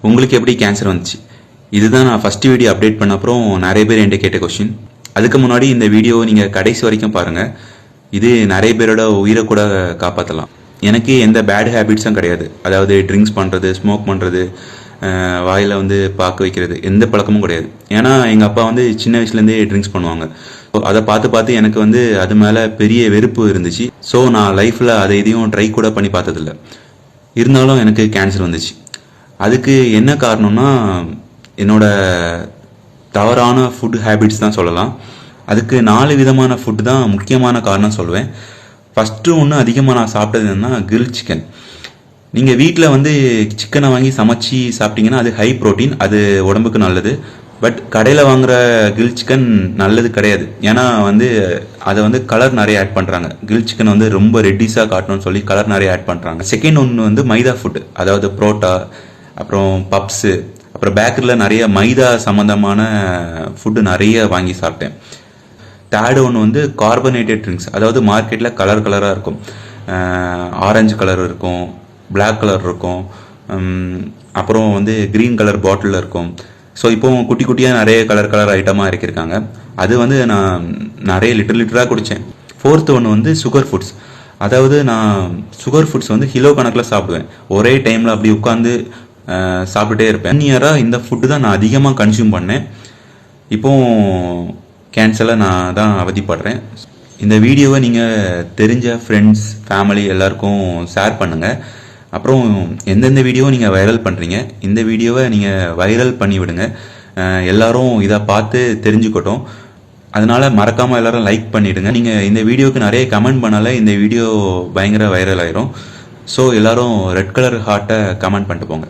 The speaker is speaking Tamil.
உங்களுக்கு எப்படி கேன்சர் வந்துச்சு? இதுதான் நான் ஃபர்ஸ்ட் வீடியோ அப்டேட் பண்ண அப்புறம் நிறைய பேர் என்கிட்ட கேட்ட கொஸ்டின். அதுக்கு முன்னாடி இந்த வீடியோ நீங்கள் கடைசி வரைக்கும் பாருங்கள். இது நிறைய பேரோட உயிரை கூட காப்பாற்றலாம். எனக்கு எந்த பேட் ஹேபிட்ஸும் கிடையாது. அதாவது ட்ரிங்க்ஸ் பண்ணுறது, ஸ்மோக் பண்ணுறது, வாயில் பாக்க வைக்கிறது, எந்த பழக்கமும் கிடையாது. ஏன்னா எங்கள் அப்பா சின்ன வயசுலேருந்தே ட்ரிங்க்ஸ் பண்ணுவாங்க. அதை பார்த்து எனக்கு அது மேலே பெரிய வெறுப்பு இருந்துச்சு. ஸோ நான் லைஃப்பில் அதை எதையும் ட்ரை கூட பண்ணி பார்த்ததில்ல. இருந்தாலும் எனக்கு கேன்சர் வந்துச்சு. அதுக்கு என்ன காரணம்னா என்னோட தவறான ஃபுட் ஹேபிட்ஸ் தான் சொல்லலாம். அதுக்கு 4 விதமான ஃபுட் தான் முக்கியமான காரணம் சொல்லுவேன். ஃபஸ்ட்டு ஒன்று அதிகமாக நான் சாப்பிட்டது என்னன்னா கிரில் சிக்கன். நீங்கள் வீட்டில் சிக்கனை வாங்கி சமைச்சி சாப்பிட்டீங்கன்னா அது ஹை ப்ரோட்டீன், அது உடம்புக்கு நல்லது. பட் கடையில் வாங்குற கிரில் சிக்கன் நல்லது கிடையாது. ஏன்னா அதை கலர் நிறைய ஆட் பண்ணுறாங்க. கிரில் சிக்கன் ரொம்ப ரெட்டிஸாக காட்டணும்னு சொல்லி கலர் நிறைய ஆட் பண்ணுறாங்க. செகண்ட் ஒன்று மைதா ஃபுட், அதாவது புரோட்டா, அப்புறம் பப்ஸு, அப்புறம் பேக்கரியில் நிறைய மைதா சம்மந்தமான ஃபுட்டு நிறைய வாங்கி சாப்பிட்டேன். தேர்டு ஒன்று கார்பனேட்டட் ட்ரிங்க்ஸ், அதாவது மார்க்கெட்டில் கலராக இருக்கும். ஆரஞ்சு கலர் இருக்கும், பிளாக் கலர் இருக்கும், அப்புறம் க்ரீன் கலர் பாட்டிலில் இருக்கும். ஸோ இப்போ குட்டி குட்டியாக நிறைய கலர் ஐட்டமாக இறக்கியிருக்காங்க. அது நான் நிறைய லிட்டராக குடித்தேன். ஃபோர்த்து ஒன்று சுகர் ஃபுட்ஸ். அதாவது நான் சுகர் ஃபுட்ஸ் கிலோ கணக்கில் சாப்பிடுவேன். ஒரே டைமில் அப்படி உட்காந்து சாப்பிட்டுட்டே இருப்பேன். 1 இயராக இந்த ஃபுட்டு தான் நான் அதிகமாக கன்சியூம் பண்ணேன். இப்போ கேன்சரில் நான் தான் அவதிப்படுறேன். இந்த வீடியோவை நீங்கள் தெரிஞ்ச ஃப்ரெண்ட்ஸ், ஃபேமிலி எல்லாருக்கும் ஷேர் பண்ணுங்கள். அப்புறம் எந்தெந்த வீடியோவை நீங்கள் வைரல் பண்ணுறீங்க, இந்த வீடியோவை நீங்கள் வைரல் பண்ணி விடுங்க. எல்லாரும் இதை பார்த்து தெரிஞ்சுக்கட்டும். அதனால் மறக்காமல் எல்லாரும் லைக் பண்ணிவிடுங்க. நீங்கள் இந்த வீடியோவுக்கு நிறைய கமெண்ட் பண்ணாலே இந்த வீடியோ பயங்கர வைரல் ஆயிரும். ஸோ எல்லோரும் ரெட் கலர் ஹார்ட்டை கமெண்ட் பண்ணிட்டு போங்க.